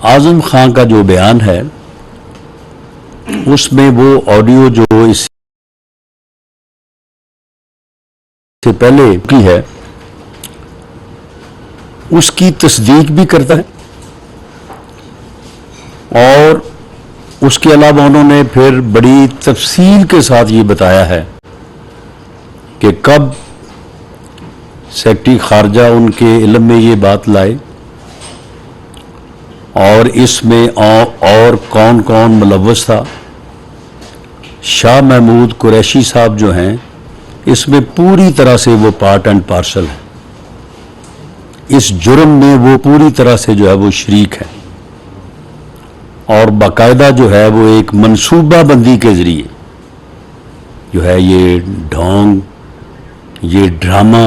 اعظم خان کا جو بیان ہے اس میں وہ آڈیو جو اس سے پہلے کی ہے اس کی تصدیق بھی کرتا ہے، اور اس کے علاوہ انہوں نے پھر بڑی تفصیل کے ساتھ یہ بتایا ہے کہ کب سیکرٹری خارجہ ان کے علم میں یہ بات لائے اور اس میں اور کون کون ملوث تھا۔ شاہ محمود قریشی صاحب جو ہیں اس میں پوری طرح سے وہ پارٹ اینڈ پارسل ہے، اس جرم میں وہ پوری طرح سے جو ہے وہ شریک ہے، اور باقاعدہ جو ہے وہ ایک منصوبہ بندی کے ذریعے جو ہے یہ ڈھونگ، یہ ڈرامہ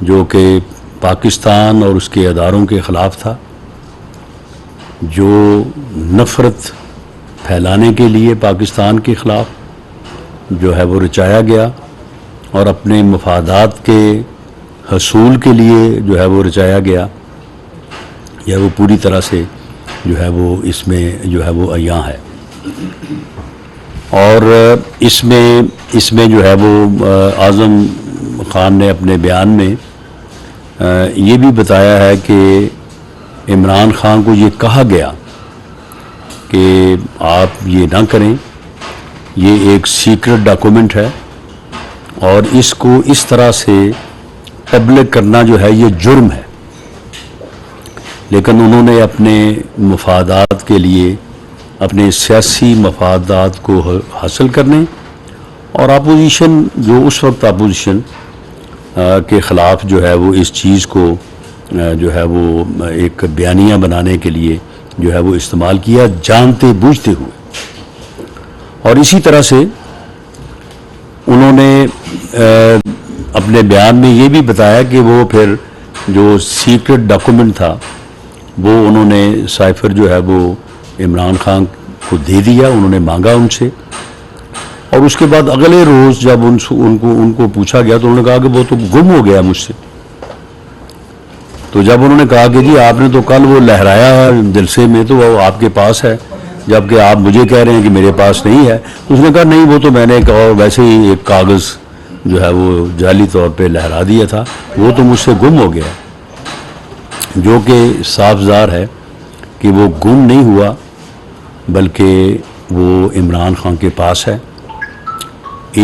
جو کہ پاکستان اور اس کے اداروں کے خلاف تھا، جو نفرت پھیلانے کے لیے پاکستان کے خلاف جو ہے وہ رچایا گیا اور اپنے مفادات کے حصول کے لیے جو ہے وہ رچایا گیا، یا وہ پوری طرح سے جو ہے وہ اس میں جو ہے وہ عیاں ہے۔ اور اس میں جو ہے وہ اعظم خان نے اپنے بیان میں یہ بھی بتایا ہے کہ عمران خان کو یہ کہا گیا کہ آپ یہ نہ کریں، یہ ایک سیکرٹ ڈاکومنٹ ہے اور اس کو اس طرح سے پبلک کرنا جو ہے یہ جرم ہے، لیکن انہوں نے اپنے مفادات کے لیے، اپنے سیاسی مفادات کو حاصل کرنے اور اپوزیشن جو اس وقت اپوزیشن کے خلاف جو ہے وہ اس چیز کو جو ہے وہ ایک بیانیہ بنانے کے لیے جو ہے وہ استعمال کیا، جانتے بوجھتے ہوئے۔ اور اسی طرح سے انہوں نے اپنے بیان میں یہ بھی بتایا کہ وہ پھر جو سیکرٹ ڈاکومنٹ تھا وہ انہوں نے سائفر جو ہے وہ عمران خان کو دے دیا، انہوں نے مانگا ان سے، اور اس کے بعد اگلے روز جب ان کو پوچھا گیا تو انہوں نے کہا کہ وہ تو گم ہو گیا مجھ سے۔ تو جب انہوں نے کہا کہ جی آپ نے تو کل وہ لہرایا جلسے میں تو وہ آپ کے پاس ہے، جبکہ آپ مجھے کہہ رہے ہیں کہ میرے پاس نہیں ہے، اس نے کہا نہیں وہ تو میں نے ویسے ہی ایک کاغذ جو ہے وہ جعلی طور پہ لہرا دیا تھا، وہ تو مجھ سے گم ہو گیا، جو کہ صاف ظاہر ہے کہ وہ گم نہیں ہوا بلکہ وہ عمران خان کے پاس ہے۔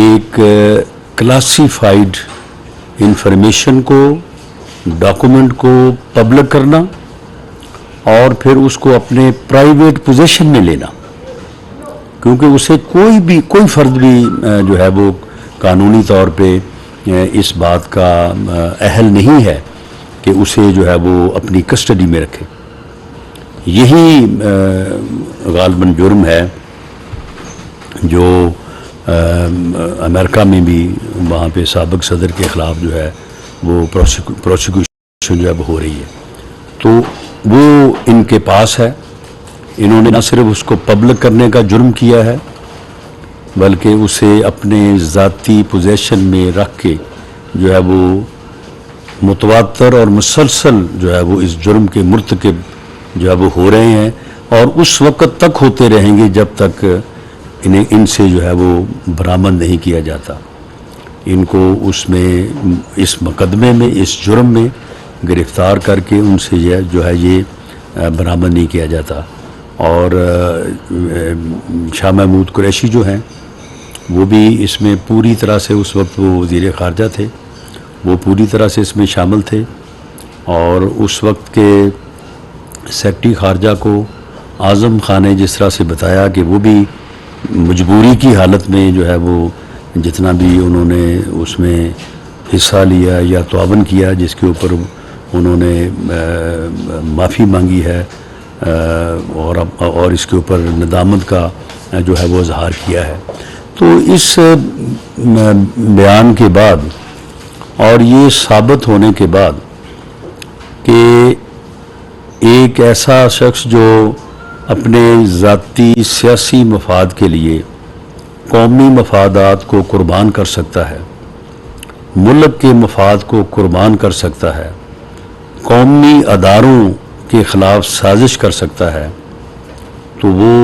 ایک کلاسیفائیڈ انفارمیشن کو، ڈاکومنٹ کو پبلک کرنا اور پھر اس کو اپنے پرائیویٹ پوزیشن میں لینا، کیونکہ اسے کوئی فرد بھی جو ہے وہ قانونی طور پہ اس بات کا اہل نہیں ہے کہ اسے جو ہے وہ اپنی کسٹڈی میں رکھے۔ یہی غالباً جرم ہے جو امریکہ میں بھی وہاں پہ سابق صدر کے خلاف جو ہے وہ پروسیکیوشن جو ہے ہو رہی ہے، تو وہ ان کے پاس ہے۔ انہوں نے نہ صرف اس کو پبلک کرنے کا جرم کیا ہے بلکہ اسے اپنے ذاتی پوزیشن میں رکھ کے جو ہے وہ متواتر اور مسلسل جو ہے وہ اس جرم کے مرتکب جو ہے وہ ہو رہے ہیں، اور اس وقت تک ہوتے رہیں گے جب تک ان سے جو ہے وہ برآمد نہیں کیا جاتا۔ ان کو اس مقدمے میں، اس جرم میں گرفتار کر کے ان سے جو ہے یہ برآمد نہیں کیا جاتا۔ اور شاہ محمود قریشی جو ہیں وہ بھی اس میں پوری طرح سے، اس وقت وہ وزیر خارجہ تھے، وہ پوری طرح سے اس میں شامل تھے، اور اس وقت کے سیکرٹری خارجہ کو اعظم خان نے جس طرح سے بتایا کہ وہ بھی مجبوری کی حالت میں جو ہے وہ جتنا بھی انہوں نے اس میں حصہ لیا یا تعاون کیا، جس کے اوپر انہوں نے معافی مانگی ہے اور اس کے اوپر ندامت کا جو ہے وہ اظہار کیا ہے۔ تو اس بیان کے بعد اور یہ ثابت ہونے کے بعد کہ ایک ایسا شخص جو اپنے ذاتی سیاسی مفاد کے لیے قومی مفادات کو قربان کر سکتا ہے، ملک کے مفاد کو قربان کر سکتا ہے، قومی اداروں کے خلاف سازش کر سکتا ہے تو وہ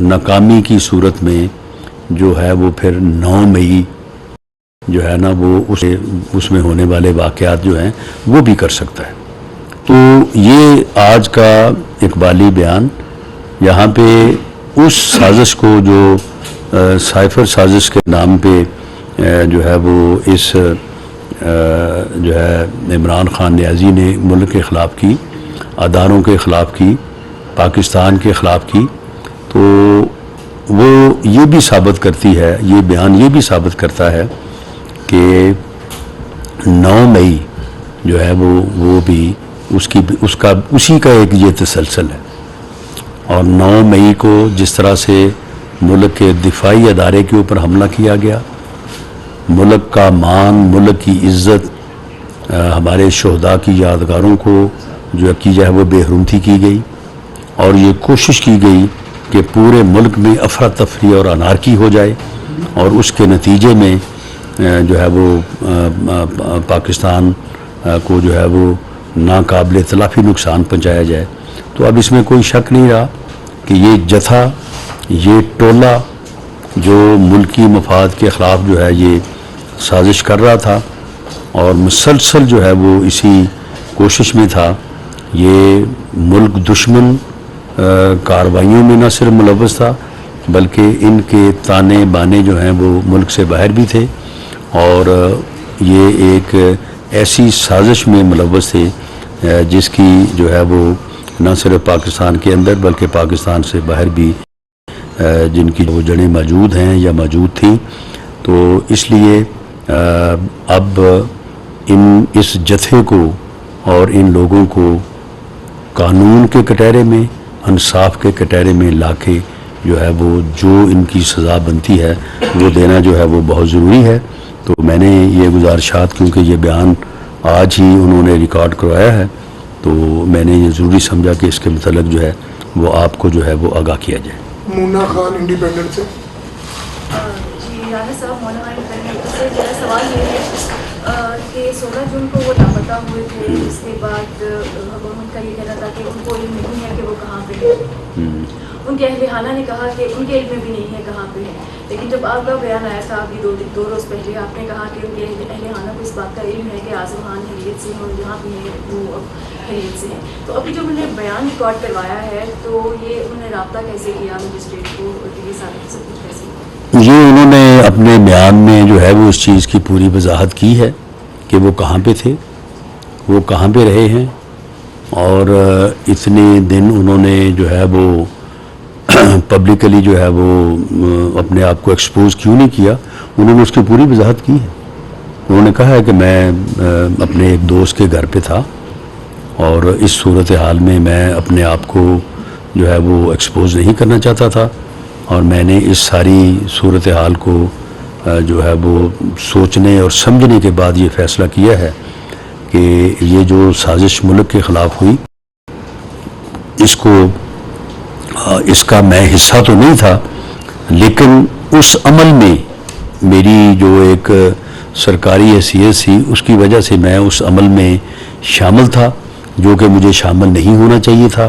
ناکامی کی صورت میں جو ہے وہ پھر 9 مئی جو ہے نا وہ اس میں ہونے والے واقعات جو ہیں وہ بھی کر سکتا ہے. تو یہ آج کا اقبالی بیان یہاں پہ اس سازش کو جو سائفر سازش کے نام پہ جو ہے وہ اس جو ہے عمران خان نیازی نے ملک کے خلاف کی، اداروں کے خلاف کی، پاکستان کے خلاف کی، تو وہ یہ بھی ثابت کرتی ہے، یہ بیان یہ بھی ثابت کرتا ہے کہ 9 مئی جو ہے وہ بھی اسی کا ایک یہ تسلسل ہے. اور 9 مئی کو جس طرح سے ملک کے دفاعی ادارے کے اوپر حملہ کیا گیا، ملک کا مان، ملک کی عزت، ہمارے شہداء کی یادگاروں کو جو کی جائے وہ بے حرمتی کی گئی، اور یہ کوشش کی گئی کہ پورے ملک میں افراتفری اور انارکی ہو جائے، اور اس کے نتیجے میں جو ہے وہ پاکستان کو جو ہے وہ ناقابل تلافی نقصان پہنچایا جائے. تو اب اس میں کوئی شک نہیں رہا کہ یہ جتھا، یہ ٹولہ جو ملکی مفاد کے خلاف جو ہے یہ سازش کر رہا تھا اور مسلسل جو ہے وہ اسی کوشش میں تھا، یہ ملک دشمن کارروائیوں میں نہ صرف ملوث تھا بلکہ ان کے تانے بانے جو ہیں وہ ملک سے باہر بھی تھے، اور یہ ایک ایسی سازش میں ملوث تھے جس کی جو ہے وہ نہ صرف پاکستان کے اندر بلکہ پاکستان سے باہر بھی جن کی وہ جڑیں موجود ہیں یا موجود تھیں. تو اس لیے اب اس جتھے کو اور ان لوگوں کو قانون کے کٹہرے میں، انصاف کے کٹہرے میں لا کے جو ہے وہ جو ان کی سزا بنتی ہے وہ دینا جو ہے وہ بہت ضروری ہے. تو میں نے یہ گزارشات، کیونکہ یہ بیان آج ہی انہوں نے ریکارڈ کروایا ہے، تو میں نے یہ ضروری سمجھا کہ اس کے متعلق جو ہے وہ آپ کو جو ہے وہ آگاہ کیا جائے. مونا خان انڈیپینڈنٹ سے. جی رانا صاحب، مونا خان انڈیپینڈنٹ سے میرا سوال یہ ہے کہ 16 جون کو وہ لاپتہ ہوئے تھے، اس کے بعد ان کا یہ کہنا تھا کہ ان کو علم نہیں ہے کہ وہ کہاں پہ ہیں. ان کے اہل خانہ نے کہا کہ ان کے علم میں بھی نہیں ہے کہاں پہ ہیں، لیکن جب آپ کا بیان آیا تھا ابھی 2 روز پہلے، آپ نے کہا کہ ان کے اہل خانہ کو اس بات کا علم ہے کہ اعظم خان خیریت سے ہیں اور جہاں بھی ہیں وہ خیریت سے ہیں. تو ابھی جب انہوں نے بیان ریکارڈ کروایا ہے تو یہ انہوں نے رابطہ کیسے کیا مجسٹریٹ کو، یہ سب کچھ کیسے کیا؟ یہ انہوں نے اپنے بیان میں جو ہے وہ اس چیز کی پوری وضاحت کی ہے کہ وہ کہاں پہ تھے، وہ کہاں پہ رہے ہیں، اور اتنے دن انہوں نے جو ہے وہ پبلکلی جو ہے وہ اپنے آپ کو ایکسپوز کیوں نہیں کیا. انہوں نے اس کی پوری وضاحت کی ہے. انہوں نے کہا ہے کہ میں اپنے ایک دوست کے گھر پہ تھا اور اس صورتحال میں میں اپنے آپ کو جو ہے وہ ایکسپوز نہیں کرنا چاہتا تھا، اور میں نے اس ساری صورتحال کو جو ہے وہ سوچنے اور سمجھنے کے بعد یہ فیصلہ کیا ہے کہ یہ جو سازش ملک کے خلاف ہوئی اس کا میں حصہ تو نہیں تھا، لیکن اس عمل میں میری جو ایک سرکاری حیثیت تھی اس کی وجہ سے میں اس عمل میں شامل تھا جو کہ مجھے شامل نہیں ہونا چاہیے تھا،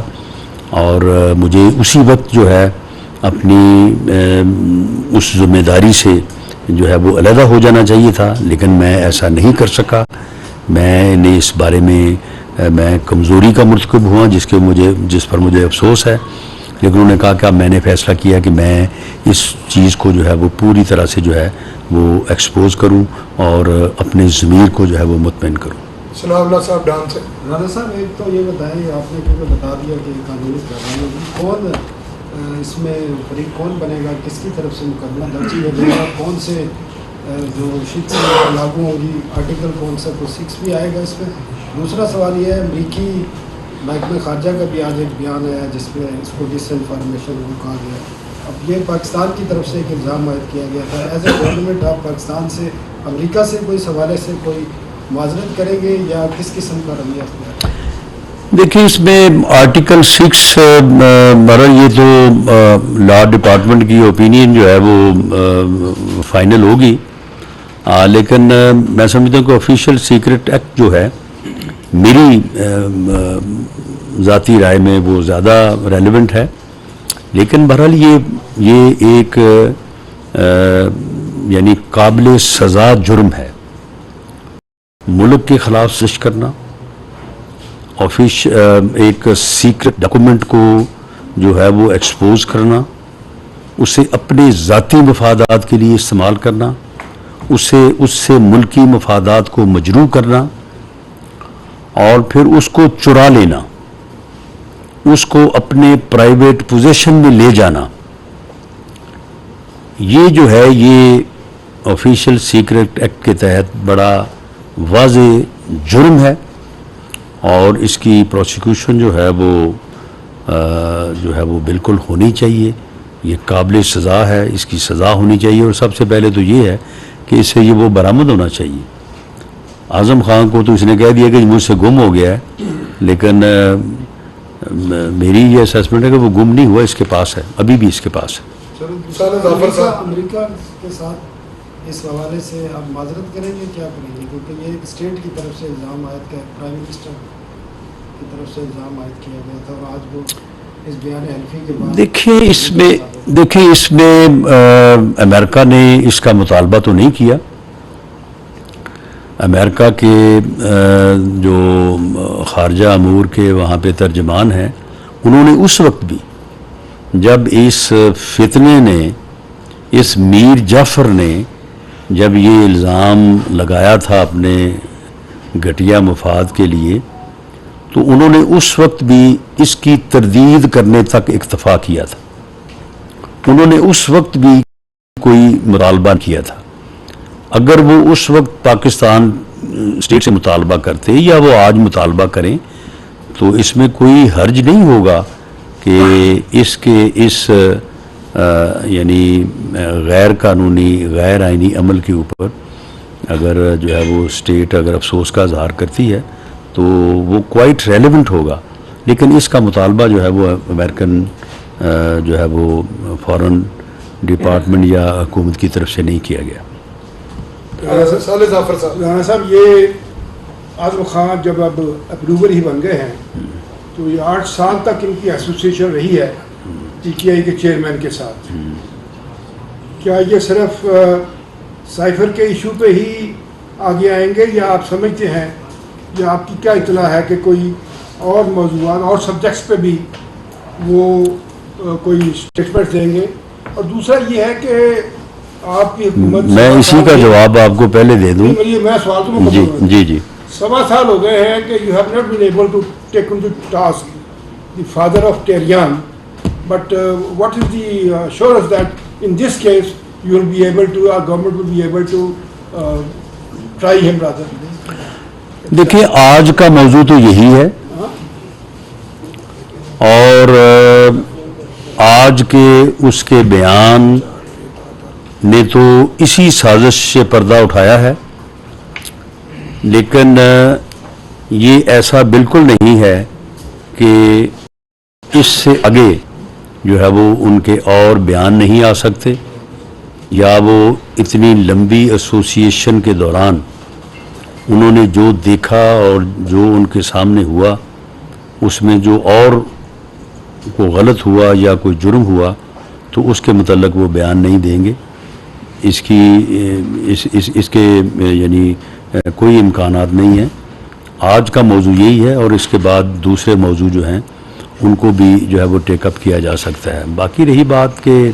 اور مجھے اسی وقت جو ہے اپنی اس ذمہ داری سے جو ہے وہ علیحدہ ہو جانا چاہیے تھا، لیکن میں ایسا نہیں کر سکا. میں نے اس بارے میں کمزوری کا مرتکب ہوا جس پر مجھے افسوس ہے، لیکن انہوں نے کہا کہ اب میں نے فیصلہ کیا کہ میں اس چیز کو جو ہے وہ پوری طرح سے جو ہے وہ ایکسپوز کروں اور اپنے ضمیر کو جو ہے وہ مطمئن کروں. ثناء اللہ صاحب ڈان سے. رانا صاحب، ایک تو یہ بتائیں، آپ نے کیونکہ بتا دیا کہ قانونی کارروائی کون اس میں فریق کون بنے گا، کس کی طرف سے مقدمہ درج کیا جائے گا، کون سے جو شکس لاگو ہوگی، آرٹیکل کون سا، تو 6 بھی آئے گا اس میں. دوسرا سوال یہ ہے، امریکی محکمہ خارجہ کا بھی آج ایک بیان آیا جس میں اس کو ڈس انفارمیشن کو کہا گیا. اب یہ پاکستان کی طرف سے ایک الزام عائد کیا گیا تھا. ایز اے گورنمنٹ آپ پاکستان سے، امریکہ سے کوئی اس حوالے سے کوئی معذرت کریں گے یا کس قسم کا رویہ اختیار؟ دیکھیں، اس میں آرٹیکل 6 یہ تو لا ڈپارٹمنٹ کی اوپینین جو ہے وہ فائنل ہوگی، لیکن میں سمجھتا ہوں کہ آفیشیل سیکرٹ ایکٹ جو ہے، میری ذاتی رائے میں وہ زیادہ ریلیونٹ ہے. لیکن بہرحال یہ ایک یعنی قابل سزا جرم ہے. ملک کے خلاف سازش کرنا، ایک سیکرٹ ڈاکومنٹ کو جو ہے وہ ایکسپوز کرنا، اسے اپنے ذاتی مفادات کے لیے استعمال کرنا، اس سے ملکی مفادات کو مجروح کرنا، اور پھر اس کو چرا لینا، اس کو اپنے پرائیویٹ پوزیشن میں لے جانا، یہ جو ہے یہ آفیشیل سیکرٹ ایکٹ کے تحت بڑا واضح جرم ہے. اور اس کی پروسیکیوشن جو ہے وہ بالکل ہونی چاہیے. یہ قابل سزا ہے، اس کی سزا ہونی چاہیے. اور سب سے پہلے تو یہ ہے کہ اس سے یہ وہ برآمد ہونا چاہیے. اعظم خان کو تو اس نے کہہ دیا کہ مجھ سے گم ہو گیا ہے، لیکن میری یہ اسیسمنٹ ہے کہ وہ گم نہیں ہوا، اس کے پاس ہے، ابھی بھی اس کے پاس ہے. امریکہ کے ساتھ اس حوالے سے آپ معذرت کریں گے، کیا کریں گے؟ کیونکہ یہ ایک اسٹیٹ کی طرف سے الزام عائد کیا، پرائم منسٹر کی طرف سے الزام عائد کیا گیا تھا، اور آج وہ اس بیان حلفی کے بعد دیکھیں اس میں امریکہ نے اس کا مطالبہ تو نہیں کیا. امریکہ کے جو خارجہ امور کے وہاں پہ ترجمان ہیں، انہوں نے اس وقت بھی جب اس فتنے نے، اس میر جعفر نے جب یہ الزام لگایا تھا اپنے گھٹیا مفاد کے لیے، تو انہوں نے اس وقت بھی اس کی تردید کرنے تک اکتفا کیا تھا. انہوں نے اس وقت بھی کوئی مطالبہ کیا تھا. اگر وہ اس وقت پاکستان اسٹیٹ سے مطالبہ کرتے یا وہ آج مطالبہ کریں تو اس میں کوئی حرج نہیں ہوگا کہ اس یعنی غیر قانونی غیر آئینی عمل کے اوپر اگر جو ہے وہ اسٹیٹ اگر افسوس کا اظہار کرتی ہے تو وہ کوائٹ ریلیونٹ ہوگا. لیکن اس کا مطالبہ جو ہے وہ امریکن جو ہے وہ فارن ڈپارٹمنٹ یا حکومت کی طرف سے نہیں کیا گیا. رانا صاحب، یہ اعظم خان جب اب اپروور ہی بن گئے ہیں تو یہ 8 سال تک ان کی ایسوسیشن رہی ہے پی ٹی آئی کے چیئرمین کے ساتھ. کیا یہ صرف سائفر کے ایشو پہ ہی آگے آئیں گے، یا آپ سمجھتے ہیں، یا آپ کی کیا اطلاع ہے کہ کوئی اور موضوعات اور سبجیکٹس پہ بھی وہ کوئی اسٹیٹمنٹ دیں گے؟ اور دوسرا یہ ہے کہ آپ کی حکومت، میں اسی کا جواب آپ کو پہلے دے دوں. میں سوال تو مکمل کروں. جی 7 سال ہو گئے ہیں کہ you have not been able to take in to task the father of ٹیریان، but what is the assurance that in this case you will be able to, our government will be able to try him rather. دیکھیں آج کا موضوع تو یہی ہے، اور آج کے اس کے بیان نے تو اسی سازش سے پردہ اٹھایا ہے. لیکن یہ ایسا بالکل نہیں ہے کہ اس سے آگے جو ہے وہ ان کے اور بیان نہیں آ سکتے، یا وہ اتنی لمبی ایسوسیشن کے دوران انہوں نے جو دیکھا اور جو ان کے سامنے ہوا اس میں جو اور کوئی غلط ہوا یا کوئی جرم ہوا تو اس کے متعلق وہ بیان نہیں دیں گے. اس کے یعنی کوئی امکانات نہیں ہیں. آج کا موضوع یہی ہے، اور اس کے بعد دوسرے موضوع جو ہیں ان کو بھی جو ہے وہ ٹیک اپ کیا جا سکتا ہے. باقی رہی بات کہ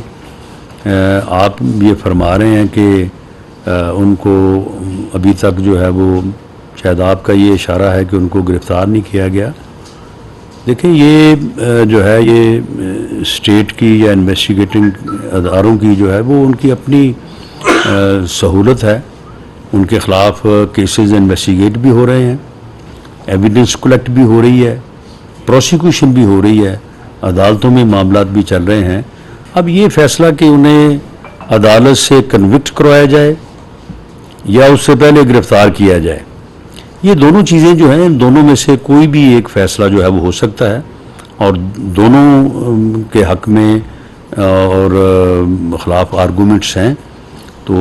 آپ یہ فرما رہے ہیں کہ ان کو ابھی تک جو ہے وہ شاید آپ کا یہ اشارہ ہے کہ ان کو گرفتار نہیں کیا گیا. دیکھیں یہ جو ہے یہ اسٹیٹ کی یا انویسٹیگیٹنگ اداروں کی جو ہے وہ ان کی اپنی سہولت ہے. ان کے خلاف کیسز انویسٹیگیٹ بھی ہو رہے ہیں، ایویڈنس کلیکٹ بھی ہو رہی ہے، پروسیکیوشن بھی ہو رہی ہے، عدالتوں میں معاملات بھی چل رہے ہیں. اب یہ فیصلہ کہ انہیں عدالت سے کنوکٹ کروایا جائے یا اس سے پہلے گرفتار کیا جائے، یہ دونوں چیزیں جو ہیں ان دونوں میں سے کوئی بھی ایک فیصلہ جو ہے وہ ہو سکتا ہے، اور دونوں کے حق میں اور خلاف آرگومنٹس ہیں. تو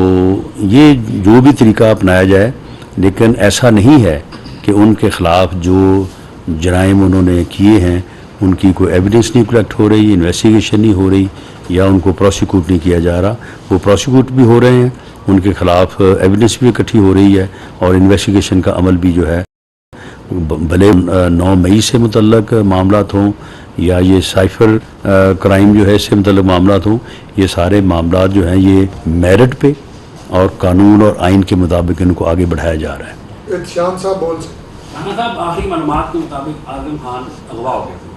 یہ جو بھی طریقہ اپنایا جائے، لیکن ایسا نہیں ہے کہ ان کے خلاف جو جرائم انہوں نے کیے ہیں ان کی کوئی ایویڈنس نہیں کلیکٹ ہو رہی, انویسٹیگیشن نہیں ہو رہی, یا ان کو پروسیکیوٹ نہیں کیا جا رہا. وہ پروسیکیوٹ بھی ہو رہے ہیں, ان کے خلاف ایویڈنس بھی اکٹھی ہو رہی ہے, اور انویسٹیگیشن کا عمل بھی جو ہے بھلے 9 مئی سے متعلق معاملات ہوں یا یہ سائفر کرائم جو ہے اس سے متعلق معاملات ہوں, یہ سارے معاملات جو ہیں یہ میرٹ پہ اور قانون اور آئین کے مطابق ان کو آگے بڑھایا جا رہا ہے. شام صاحب بول سے رانا صاحب, آخری معلومات کے مطابق اعظم خان اغوا ہو گئے تھے.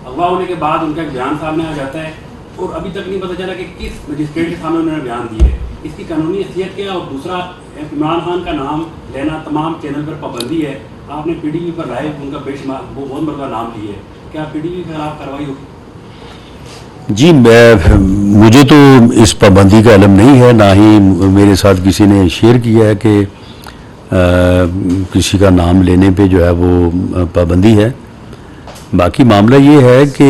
اغوا ہونے کے بعد ان کا ایک بیان سامنے آ جاتا ہے اور ابھی تک نہیں پتہ چلا کہ کس مجسٹریٹ کے سامنے انہوں نے بیان دیے ہے. اس کی قانونی حیثیت کیا ہے؟ اور دوسرا, عمران خان کا نام لینا تمام چینل پر پابندی ہے. آپ نے پی ٹی وی پر لائیو ان کا بے شمار بہت مرتبہ نام لیے ہے, کیا پی ٹی وی کے خلاف کارروائی ہوگی؟ جی مجھے تو اس پابندی کا علم نہیں ہے, نہ ہی میرے ساتھ کسی نے شیئر کیا ہے کہ کسی کا نام لینے پہ جو ہے وہ پابندی ہے. باقی معاملہ یہ ہے کہ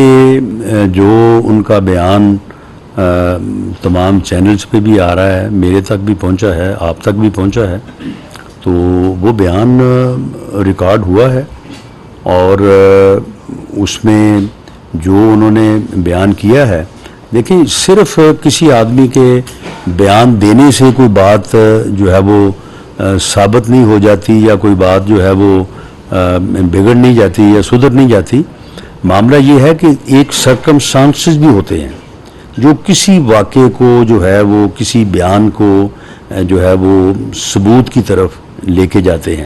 جو ان کا بیان تمام چینلز پہ بھی آ رہا ہے, میرے تک بھی پہنچا ہے, آپ تک بھی پہنچا ہے, تو وہ بیان ریکارڈ ہوا ہے, اور اس میں جو انہوں نے بیان کیا ہے, دیکھیں صرف کسی آدمی کے بیان دینے سے کوئی بات جو ہے وہ ثابت نہیں ہو جاتی, یا کوئی بات جو ہے وہ بگڑ نہیں جاتی یا سدھر نہیں جاتی. معاملہ یہ ہے کہ ایک سرکمسٹانسز بھی ہوتے ہیں جو کسی واقعے کو جو ہے وہ کسی بیان کو جو ہے وہ ثبوت کی طرف لے کے جاتے ہیں.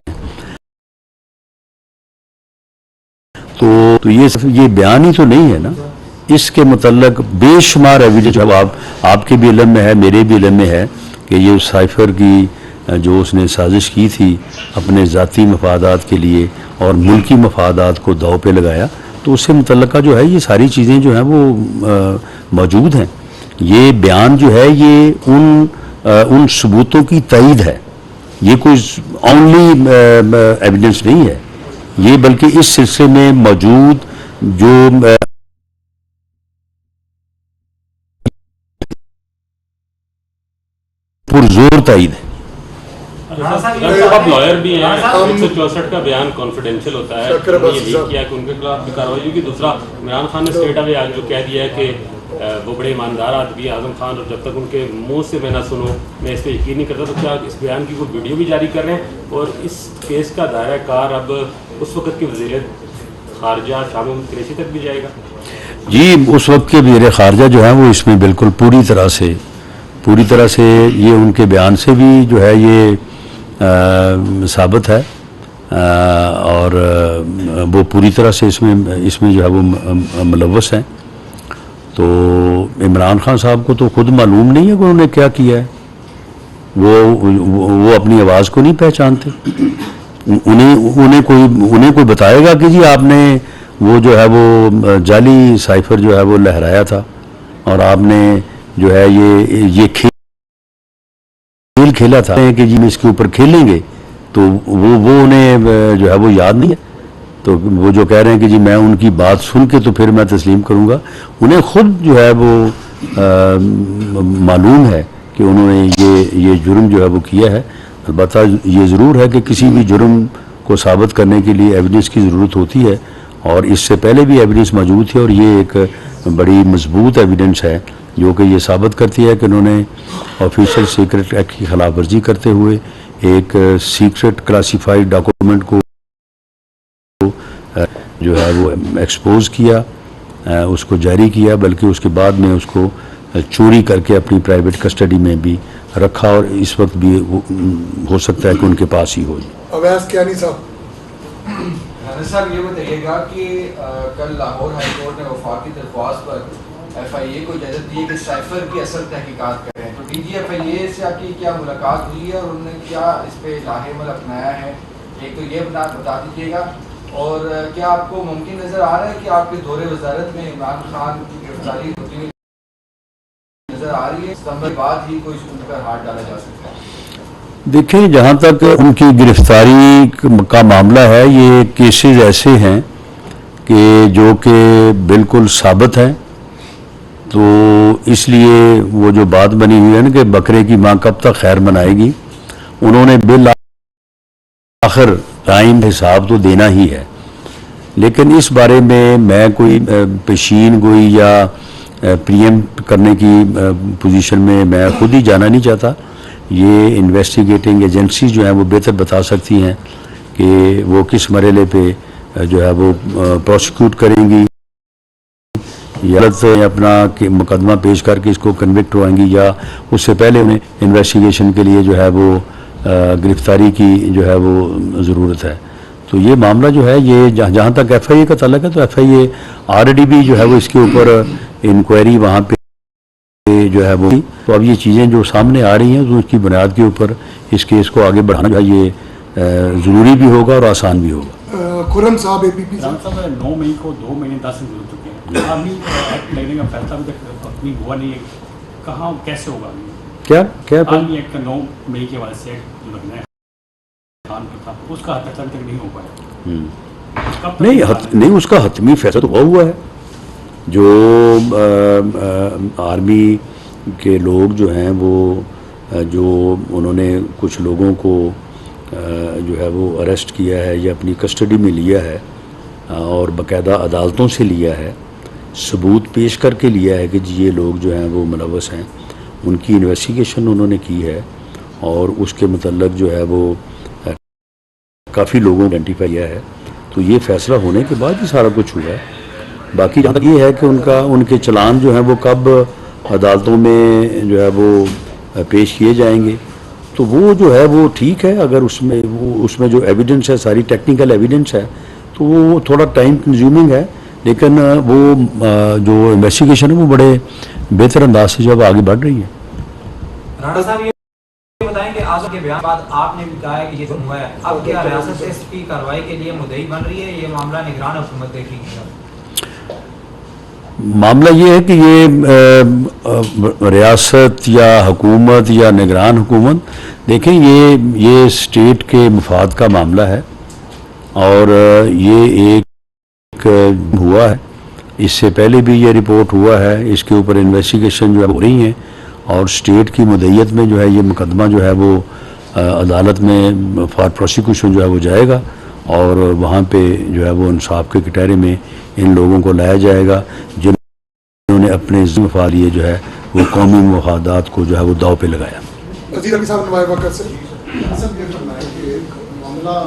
تو یہ بیان ہی تو نہیں ہے نا, اس کے متعلق بے شمار ایویڈنس جب آپ کے بھی علم میں ہے, میرے بھی علم میں ہے کہ یہ سائفر کی جو اس نے سازش کی تھی اپنے ذاتی مفادات کے لیے اور ملکی مفادات کو داؤ پہ لگایا, تو اس سے متعلقہ جو ہے یہ ساری چیزیں جو ہیں وہ موجود ہیں. یہ بیان جو ہے یہ ان ثبوتوں کی تائید ہے, یہ کوئی اونلی ایویڈنس نہیں ہے, یہ بلکہ اس سلسلے میں موجود جو پرزور تائید ہے. آپ لائر بھی ہیں, 164 کا بیان کانفیڈینشیل ہوتا ہے, انہوں نے یہ لیک کیا کہ ان کے خلاف بھی کارروائی ہوگی. دوسرا, عمران خان نے اسٹیٹ اوے آج جو کہہ دیا ہے کہ وہ بڑے ایماندار آدمی اعظم خان, اور جب تک ان کے منہ سے میں نہ سنوں میں اس پہ یقین نہیں کرتا. تو کیا اس بیان کی کوئی ویڈیو بھی جاری کر رہے ہیں, اور اس کیس کا دائرہ کار اب اس وقت کے وزیر خارجہ شاہ محمود قریشی تک بھی جائے گا؟ جی, اس وقت کے وزیر خارجہ جو ہیں وہ اس میں بالکل پوری طرح سے یہ ان کے بیان سے بھی جو ہے یہ ثابت ہے, اور وہ پوری طرح سے اس میں جو ہے وہ ملوث ہیں. تو عمران خان صاحب کو تو خود معلوم نہیں ہے کہ انہوں نے کیا کیا ہے, وہ اپنی آواز کو نہیں پہچانتے. انہیں کوئی بتائے گا کہ جی آپ نے وہ جو ہے وہ جعلی سائفر جو ہے وہ لہرایا تھا, اور آپ نے جو ہے یہ کھیل کھیلا تھا کہ جی اس کے اوپر کھیلیں گے, تو وہ انہیں جو ہے وہ یاد نہیں ہے. تو وہ جو کہہ رہے ہیں کہ جی میں ان کی بات سن کے تو پھر میں تسلیم کروں گا, انہیں خود جو ہے وہ معلوم ہے کہ انہوں نے یہ جرم جو ہے وہ کیا ہے. البتہ یہ ضرور ہے کہ کسی بھی جرم کو ثابت کرنے کے لیے ایویڈنس کی ضرورت ہوتی ہے, اور اس سے پہلے بھی ایویڈنس موجود تھی, اور یہ ایک بڑی مضبوط ایویڈنس ہے جو کہ یہ ثابت کرتی ہے کہ انہوں نے آفیشیل سیکرٹ ایکٹ کی خلاف ورزی کرتے ہوئے ایک سیکرٹ کلاسیفائڈ ڈاکومنٹ کو جو ہے وہ ایکسپوز کیا, اس کو جاری کیا, بلکہ اس کے بعد میں اس کو چوری کر کے اپنی پرائیویٹ کسٹڈی میں بھی رکھا, اور اس وقت بھی ہو سکتا ہے کہ ان کے پاس ہی ہو. اویس کیانی صاحب. صاحب یہ بتائیے گا کہ کل لاہور ہائی کورٹ نے وفاقی درخواست پر ایف آئی اے کو اجازت دی کہ سائفر کی اصل تحقیقات کریں, تو ڈی جی ایف آئی اے سے آپ کی کیا ملاقات ہوئی ہے اور انہوں نے کیا اس پہ لاہ عمل اپنایا ہے, ایک تو یہ بتا دیجیے گا. اور کیا آپ کو ممکن نظر آ رہا ہے کہ آپ کے دور وزارت میں عمران خان کی گرفتاری ہوتی ہوئی نظر آ رہی ہے, ستمبر کے بعد ہی کوئی ان پر ہاتھ ڈالا جا سکتا ہے؟ دیکھیں, جہاں تک ان کی گرفتاری کا معاملہ ہے, یہ کیسز ایسے ہیں کہ جو کہ بالکل ثابت ہیں, تو اس لیے وہ جو بات بنی ہوئی ہے نا کہ بکرے کی ماں کب تک خیر منائے گی, انہوں نے بالآخر ٹائم حساب تو دینا ہی ہے. لیکن اس بارے میں کوئی پیشین گوئی یا پریمپٹ کرنے کی پوزیشن میں خود ہی جانا نہیں چاہتا. یہ انویسٹیگیٹنگ ایجنسی جو ہیں وہ بہتر بتا سکتی ہیں کہ وہ کس مرحلے پہ جو ہے وہ پروسیکیوٹ کریں گی یا اپنا مقدمہ پیش کر کے اس کو کنوکٹ ہوئیں گی, یا اس سے پہلے انہیں انویسٹیگیشن کے لیے جو ہے وہ گرفتاری کی جو ہے وہ ضرورت ہے. تو یہ معاملہ جو ہے یہ جہاں تک ایف آئی اے کا تعلق ہے تو ایف آئی اے آلریڈی بھی جو ہے وہ اس کے اوپر انکوائری وہاں پہ جو ہے وہ, تو اب یہ چیزیں جو سامنے آ رہی ہیں تو اس کی بنیاد کے اوپر اس کیس کو آگے بڑھانا جو ہے یہ ضروری بھی ہوگا اور آسان بھی ہوگا. خرم صاحب APP صاحب 9 مئی کو 2 مہینے 10 دن گزر چکے ہیں, ابھی ایکٹ لگنے کا فیصلہ ابھی تک اپنی ہوا نہیں ہے, کہاں کیسے ہوگا کیا عالمی ایکٹ 9 مئی کے بعد سے ایکٹ جو لگنا ہے خان کا تھا اس کا فیصلہ ابھی تک نہیں ہو پایا. نہیں اس کا حتمی فیصلہ تو ہوا ہے. جو آرمی کے لوگ جو ہیں وہ جو انہوں نے کچھ لوگوں کو جو ہے وہ اریسٹ کیا ہے یا اپنی کسٹڈی میں لیا ہے اور باقاعدہ عدالتوں سے لیا ہے, ثبوت پیش کر کے لیا ہے کہ جی یہ لوگ جو ہیں وہ ملوث ہیں, ان کی انویسٹیگیشن انہوں نے کی ہے اور اس کے متعلق جو ہے وہ کافی لوگوں نے آئیڈینٹیفائی کیا ہے. تو یہ فیصلہ ہونے کے بعد ہی سارا کچھ ہوا ہے. باقی جہاں تک یہ ہے کہ ان کے چلان جو ہیں وہ کب عدالتوں میں جو ہے وہ پیش کیے جائیں گے, تو وہ جو ہے وہ ٹھیک ہے اگر اس میں جو ایویڈنس ہے ساری ٹیکنیکل ایویڈنس ہے تو وہ تھوڑا ٹائم کنزیومنگ ہے, لیکن وہ جو انویسٹیگیشن ہے وہ بڑے بہتر انداز سے جب آگے بڑھ رہی ہے. رانا صاحب یہ بتائیں کہ آج کے بیان بعد آپ نے بھی کہا ہے کہ یہ ظلم ہوا ہے, اب کیا ریاست اس کی کارروائی کے لیے مدعی بن رہی ہے, یہ معاملہ نگران حکومت دیکھے گی؟ معاملہ یہ ہے کہ یہ ریاست یا حکومت یا نگران حکومت, دیکھیں یہ اسٹیٹ کے مفاد کا معاملہ ہے اور یہ ایک ہوا ہے, اس سے پہلے بھی یہ رپورٹ ہوا ہے, اس کے اوپر انویسٹیگیشن جو ہے ہو رہی ہیں اور اسٹیٹ کی مدعیت میں جو ہے یہ مقدمہ جو ہے وہ عدالت میں فار پروسیکیوشن جو ہے وہ جائے گا اور وہاں پہ جو ہے وہ انصاف کے کٹہرے میں ان لوگوں کو لایا جائے گا جنہوں نے اپنے مفاد لیے جو ہے وہ قومی مفادات کو جو ہے وہ داؤ پہ لگایا. عزیز علی صاحب نمائے وقت سے معاملہ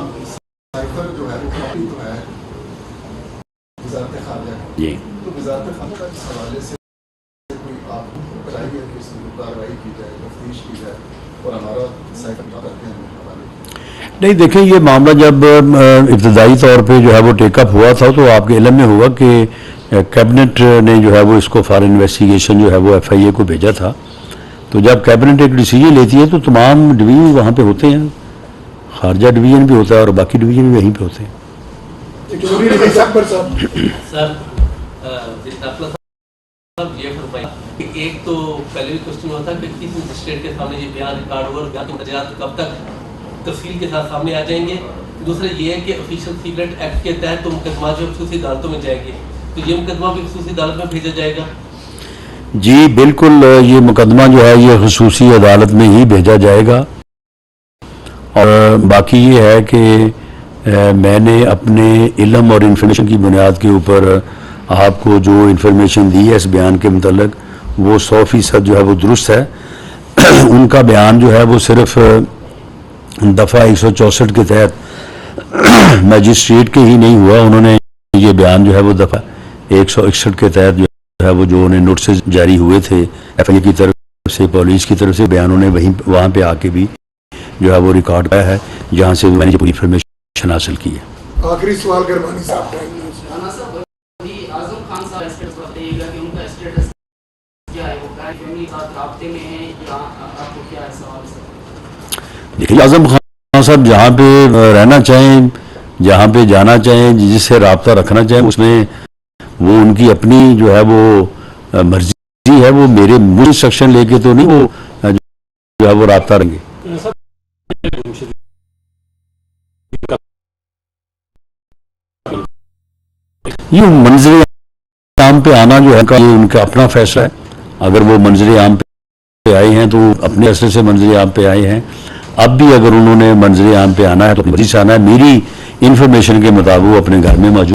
سائفر جو ہے وہ ہے وزارت خارجہ جی, تو وزارت خارجہ کے حوالے سے کوئی آپ کو بتائی ہے کہ اس میں کارروائی کی جائے, تفتیش کی جائے اور ہمارا سائفر کرتے ہیں نہیں دیکھیں یہ معاملہ جب ابتدائی طور پہ جو ہے وہ ٹیک اپ ہوا تھا تو آپ کے علم میں ہوگا کہ کیبنٹ نے جو ہے وہ اس کو فار انویسٹیگیشن جو ہے وہ ایف آئی اے کو بھیجا تھا. تو جب کیبنٹ ایک ڈیسیجن لیتی ہے تو تمام ڈویژن وہاں پہ ہوتے ہیں, خارجہ ڈویژن بھی ہوتا ہے اور باقی ڈویژن بھی وہیں پہ ہوتے ہیں. یہ فرمایا کہ ایک تو پہلے بھی کوشچن ہوا تھا کہ کس مجسٹریٹ کے سامنے یہ بیان ریکارڈ ہوا اور بیان کے مدجات کب تک تفصیل کے ساتھ سامنے آ جائیں گے. دوسرا یہ ہے کہ آفیشیل سیکرٹ ایکٹ کے تحت تو مقدمات جو خصوصی عدالتوں میں جائیں گے, تو یہ مقدمہ بھی خصوصی عدالت میں بھیجا جائے گا؟ جی بالکل, یہ مقدمہ جو ہے یہ خصوصی عدالت میں ہی بھیجا جائے گا. اور باقی یہ ہے کہ میں نے اپنے علم اور انفارمیشن کی بنیاد کے اوپر آپ کو جو انفارمیشن دی ہے اس بیان کے متعلق وہ 100% جو ہے وہ درست ہے. ان کا بیان جو ہے وہ صرف دفعہ 164 کے تحت مجسٹریٹ کے ہی نہیں ہوا, انہوں نے یہ بیان جو ہے وہ دفعہ 161 کے تحت جو ہے وہ جو انہیں نوٹسز جاری ہوئے تھے ایف آئی اے کی طرف سے, پولیس کی طرف سے, بیان انہوں نے وہاں پہ آ کے بھی جو ہے وہ ریکارڈ کیا ہے جہاں سے میں نے پوری انفارمیشن حاصل کی ہے. آخری سوال گرمانی صاحب کا اعظم خان صاحب اسٹیٹس بتائیے گا کہ ان کا اسٹیٹس کیا ہے, وہ فیملی کے ساتھ رابطے میں ہیں یا آپ کو کیا ہے سوال سر؟ دیکھیے اعظم خان صاحب جہاں پہ رہنا چاہیں, جہاں پہ جانا چاہیں, جس سے رابطہ رکھنا چاہیں, اس میں وہ ان کی اپنی جو ہے وہ مرضی ہے, وہ میرے مجھ سیکشن لے کے تو نہیں وہ جو ہے وہ رابطہ رہیں گے. یہ منظر عام پہ آنا جو ہے یہ ان کا اپنا فیصلہ ہے. اگر وہ منظر عام پہ آئے ہیں تو اپنے حیثیت سے منظر عام پہ آئے ہیں. اب بھی اگر انہوں نے منظر عام پہ آنا ہے تو مرضی سے آنا ہے. میری انفارمیشن کے مطابق وہ اپنے گھر میں موجود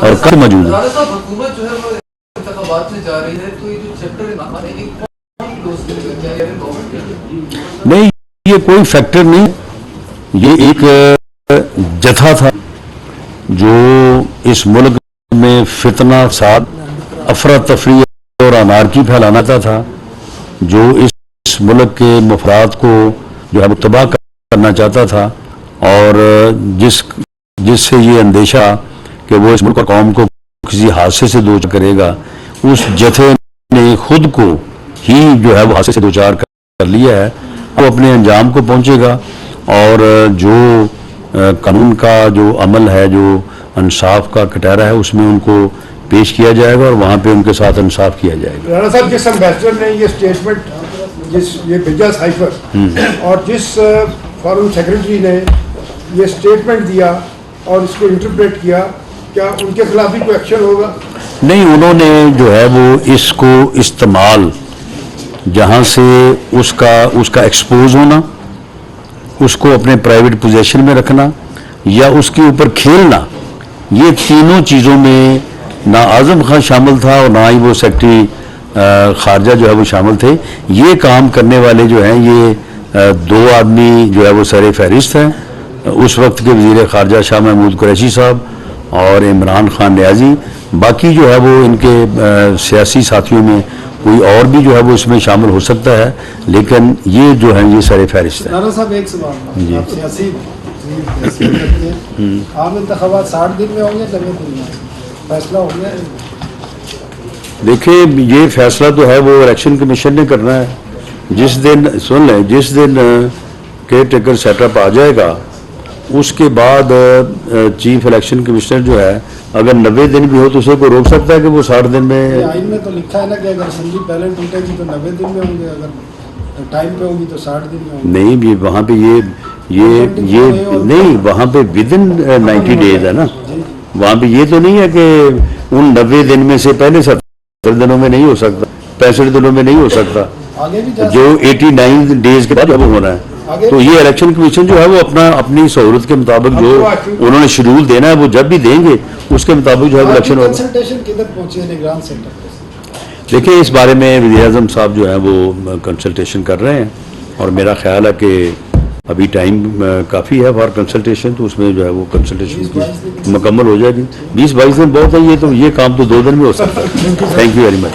اور کل موجود ہیں. رانا صاحب حکومت جو ہے وہ انتخابات سے جا رہی ہے تو یہ جو چیپٹر نہیں یہ کوئی فیکٹر نہیں, یہ ایک جتھا تھا جو اس ملک میں فتنہ فساد افراتفری اور انارکی پھیلانا تھا, جو اس ملک کے مفادات کو جو ہے تباہ کرنا چاہتا تھا, اور جس سے یہ اندیشہ کہ وہ اس ملک اور قوم کو کسی حادثے سے دوچار کرے گا, اس جتھے نے خود کو ہی جو ہے وہ حادثے سے دوچار کر لیا ہے. وہ اپنے انجام کو پہنچے گا اور جو قانون کا جو عمل ہے, جو انصاف کا کٹہرا ہے, اس میں ان کو پیش کیا جائے گا اور وہاں پہ ان کے ساتھ انصاف کیا جائے گا. رانا صاحب جس امبیسڈر نے یہ اسٹیٹمنٹ یہ بھیجا سائفر اور جس فارن سیکرٹری نے یہ اسٹیٹمنٹ دیا اور اس کو انٹرپریٹ کیا, کیا ان کے خلاف بھی کوئی ایکشن ہوگا؟ نہیں, انہوں نے جو ہے وہ اس کو استعمال جہاں سے اس کا ایکسپوز ہونا, اس کو اپنے پرائیویٹ پوزیشن میں رکھنا یا اس کے اوپر کھیلنا, یہ تینوں چیزوں میں نہ اعظم خان شامل تھا اور نہ ہی وہ سیکرٹری خارجہ جو ہے وہ شامل تھے. یہ کام کرنے والے جو ہیں یہ دو آدمی جو ہے وہ سر فہرست ہیں, اس وقت کے وزیر خارجہ شاہ محمود قریشی صاحب اور عمران خان نیازی. باقی جو ہے وہ ان کے سیاسی ساتھیوں میں کوئی اور بھی جو ہے وہ اس میں شامل ہو سکتا ہے, لیکن یہ جو ہیں یہ سر فہرست ہیں. رانا صاحب ایک سوال, آپ سیاسی عام انتخابات 60 دن میں ہوں گے 90 دن میں فیصلہ ہو گیا؟ دیکھیں یہ فیصلہ تو ہے وہ الیکشن کمیشن نے کرنا ہے. جس دن سن لیں, جس دن کیئر ٹیکر سیٹ اپ آ جائے گا اس کے بعد چیف الیکشن کمشنر جو ہے اگر 90 دن بھی ہو تو اسے کوئی روک سکتا ہے کہ وہ 60 دن میں؟ آئین میں تو لکھا ہے نا کہ اگر اسمبلی پہلے ٹوٹے گی تو 90 دن میں ہوں گے, اگر ٹائم پہ ہوگی تو 60 دن میں ہوں گے. نہیں, وہاں پہ یہ نہیں, وہاں پہ ودن 90 ڈیز ہے نا, وہاں پہ یہ تو نہیں ہے کہ ان 90 دن میں سے پہلے 70 دنوں میں نہیں ہو سکتا, 65 دنوں میں نہیں ہو سکتا, جو 89 ڈیز کے بعد وہ ہونا ہے. تو یہ الیکشن کمیشن جو ہے وہ اپنی سہولت کے مطابق جو انہوں نے شیڈول دینا ہے وہ جب بھی دیں گے اس کے مطابق جو ہے الیکشن ہوگا. دیکھیں اس بارے میں وزیر اعظم صاحب جو ہیں وہ کنسلٹیشن کر رہے ہیں اور میرا خیال ہے کہ ابھی ٹائم کافی ہے فار کنسلٹیشن, تو اس میں جو ہے وہ کنسلٹیشن مکمل ہو جائے گی. 20-22 دن بہت ہے, یہ کام تو 2 دن میں ہو سکتا ہے. Thank you very much.